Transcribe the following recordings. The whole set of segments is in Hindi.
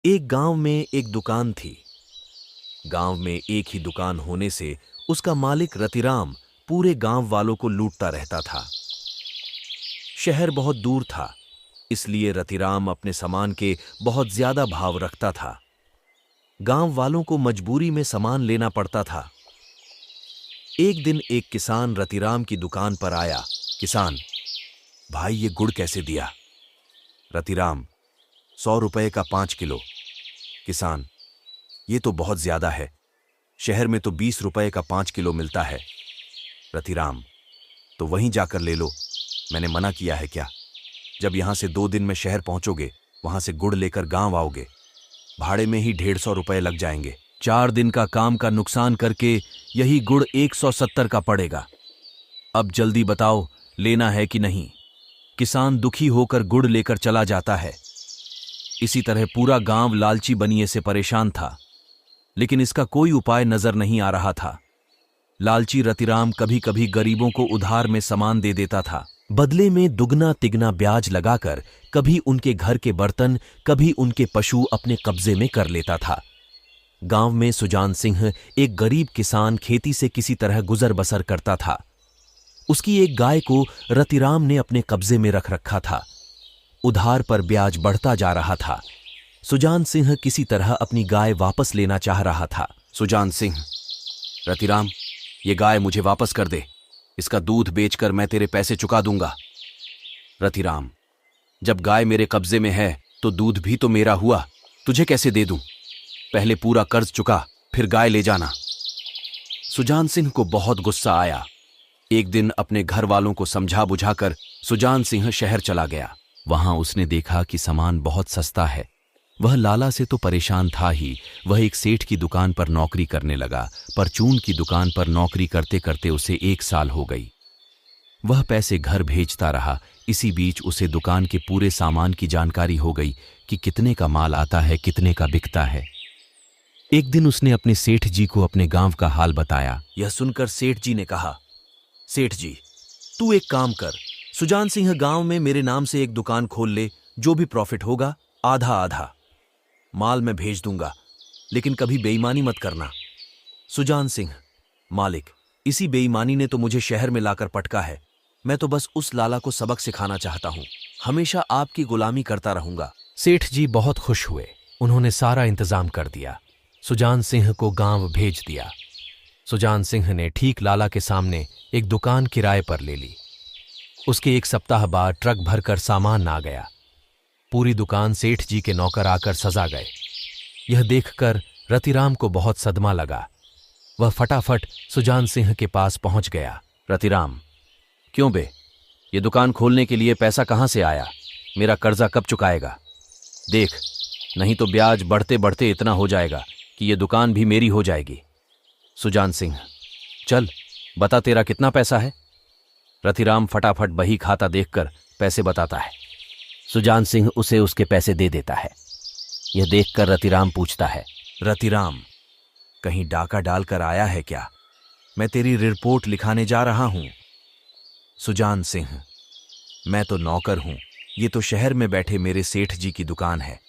एक गांव में एक दुकान थी। गांव में एक ही दुकान होने से उसका मालिक रतिराम पूरे गांव वालों को लूटता रहता था। शहर बहुत दूर था, इसलिए रतिराम अपने सामान के बहुत ज्यादा भाव रखता था। गांव वालों को मजबूरी में सामान लेना पड़ता था। एक दिन एक किसान रतिराम की दुकान पर आया। किसान, भाई ये गुड़ कैसे दिया? रतिराम, 100 रुपए का 5 किलो। किसान, ये तो बहुत ज्यादा है, शहर में तो 20 रुपए का 5 किलो मिलता है। रतिराम, तो वहीं जाकर ले लो, मैंने मना किया है क्या? जब यहां से 2 दिन में शहर पहुंचोगे, वहां से गुड़ लेकर गांव आओगे, भाड़े में ही 150 रुपए लग जाएंगे। 4 दिन का काम का नुकसान करके यही गुड़ 170 का पड़ेगा। अब जल्दी बताओ, लेना है कि नहीं? किसान दुखी होकर गुड़ लेकर चला जाता है। इसी तरह पूरा गांव लालची बनिए से परेशान था, लेकिन इसका कोई उपाय नजर नहीं आ रहा था। लालची रतिराम कभी कभी गरीबों को उधार में सामान दे देता था, बदले में दुगना तिगना ब्याज लगाकर कभी उनके घर के बर्तन, कभी उनके पशु अपने कब्जे में कर लेता था। गांव में सुजान सिंह, एक गरीब किसान, खेती से किसी तरह गुजर बसर करता था। उसकी एक गाय को रतिराम ने अपने कब्जे में रख रखा था। उधार पर ब्याज बढ़ता जा रहा था। सुजान सिंह किसी तरह अपनी गाय वापस लेना चाह रहा था। सुजान सिंह, रतिराम, ये गाय मुझे वापस कर दे, इसका दूध बेचकर मैं तेरे पैसे चुका दूंगा। रतिराम, जब गाय मेरे कब्जे में है तो दूध भी तो मेरा हुआ, तुझे कैसे दे दूं? पहले पूरा कर्ज चुका, फिर गाय ले जाना। सुजान सिंह को बहुत गुस्सा आया। एक दिन अपने घर वालों को समझा बुझाकर सुजान सिंह शहर चला गया। वहां उसने देखा कि सामान बहुत सस्ता है। वह लाला से तो परेशान था ही, वह एक सेठ की दुकान पर नौकरी करने लगा। परचून की दुकान पर नौकरी करते करते उसे 1 साल हो गई। वह पैसे घर भेजता रहा। इसी बीच उसे दुकान के पूरे सामान की जानकारी हो गई कि कितने का माल आता है, कितने का बिकता है। एक दिन उसने अपने सेठ जी को अपने गांव का हाल बताया। यह सुनकर सेठ जी ने कहा, सेठ जी, तू एक काम कर, सुजान सिंह गांव में मेरे नाम से एक दुकान खोल ले, जो भी प्रॉफिट होगा आधा आधा माल मैं भेज दूंगा, लेकिन कभी बेईमानी मत करना। सुजान सिंह, मालिक, इसी बेईमानी ने तो मुझे शहर में लाकर पटका है। मैं तो बस उस लाला को सबक सिखाना चाहता हूं, हमेशा आपकी गुलामी करता रहूंगा। सेठ जी बहुत खुश हुए। उन्होंने सारा इंतजाम कर दिया। सुजान सिंह को गांव भेज दिया। सुजान सिंह ने ठीक लाला के सामने एक दुकान किराए पर ले ली। उसके 1 सप्ताह बाद ट्रक भरकर सामान आ गया। पूरी दुकान सेठ जी के नौकर आकर सजा गए। यह देखकर रतिराम को बहुत सदमा लगा। वह फटाफट सुजान सिंह के पास पहुंच गया। रतिराम, क्यों बे, ये दुकान खोलने के लिए पैसा कहां से आया? मेरा कर्जा कब चुकाएगा? देख, नहीं तो ब्याज बढ़ते बढ़ते इतना हो जाएगा कि ये दुकान भी मेरी हो जाएगी। सुजान सिंह, चल बता, तेरा कितना पैसा है? रतिराम फटाफट बही खाता देखकर पैसे बताता है। सुजान सिंह उसे उसके पैसे दे देता है। यह देखकर रतिराम पूछता है, रतिराम, कहीं डाका डालकर आया है क्या? मैं तेरी रिपोर्ट लिखाने जा रहा हूं। सुजान सिंह, मैं तो नौकर हूं, ये तो शहर में बैठे मेरे सेठ जी की दुकान है,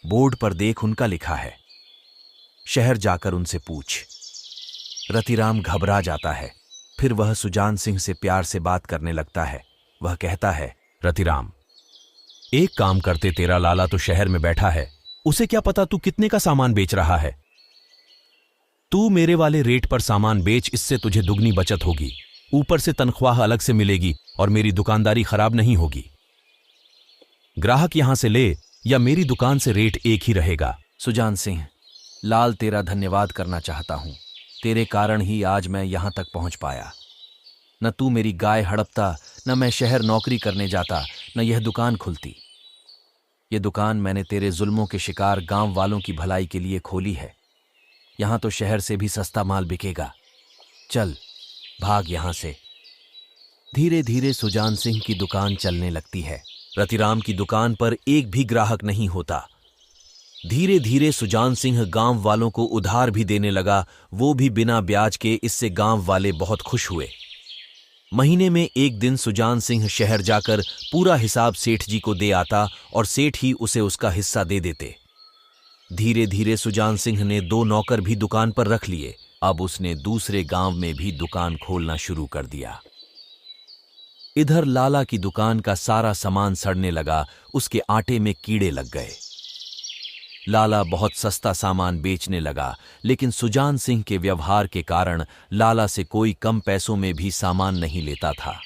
बोर्ड पर देख, उनका लिखा है, शहर जाकर उनसे पूछ। रतिराम घबरा जाता है। फिर वह सुजान सिंह से प्यार से बात करने लगता है। वह कहता है, रतिराम, एक काम करते, तेरा लाला तो शहर में बैठा है, उसे क्या पता तू कितने का सामान बेच रहा है? तू मेरे वाले रेट पर सामान बेच, इससे तुझे दुगनी बचत होगी, ऊपर से तनख्वाह अलग से मिलेगी और मेरी दुकानदारी खराब नहीं होगी। ग्राहक यहां से ले या मेरी दुकान से रेट एक ही रहेगा। सुजान सिंह, लाल तेरा धन्यवाद करना चाहता हूं, तेरे कारण ही आज मैं यहां तक पहुंच पाया। न तू मेरी गाय हड़पता, न मैं शहर नौकरी करने जाता, न यह दुकान खुलती। यह दुकान मैंने तेरे जुल्मों के शिकार गांव वालों की भलाई के लिए खोली है। यहां तो शहर से भी सस्ता माल बिकेगा। चल भाग यहां से। धीरे धीरे सुजान सिंह की दुकान चलने लगती है। रतिराम की दुकान पर एक भी ग्राहक नहीं होता। धीरे धीरे सुजान सिंह गांव वालों को उधार भी देने लगा, वो भी बिना ब्याज के। इससे गांव वाले बहुत खुश हुए। महीने में एक दिन सुजान सिंह शहर जाकर पूरा हिसाब सेठ जी को दे आता और सेठ ही उसे उसका हिस्सा दे देते। धीरे धीरे सुजान सिंह ने 2 नौकर भी दुकान पर रख लिए। अब उसने दूसरे गांव में भी दुकान खोलना शुरू कर दिया। इधर लाला की दुकान का सारा सामान सड़ने लगा, उसके आटे में कीड़े लग गए। लाला बहुत सस्ता सामान बेचने लगा, लेकिन सुजान सिंह के व्यवहार के कारण लाला से कोई कम पैसों में भी सामान नहीं लेता था।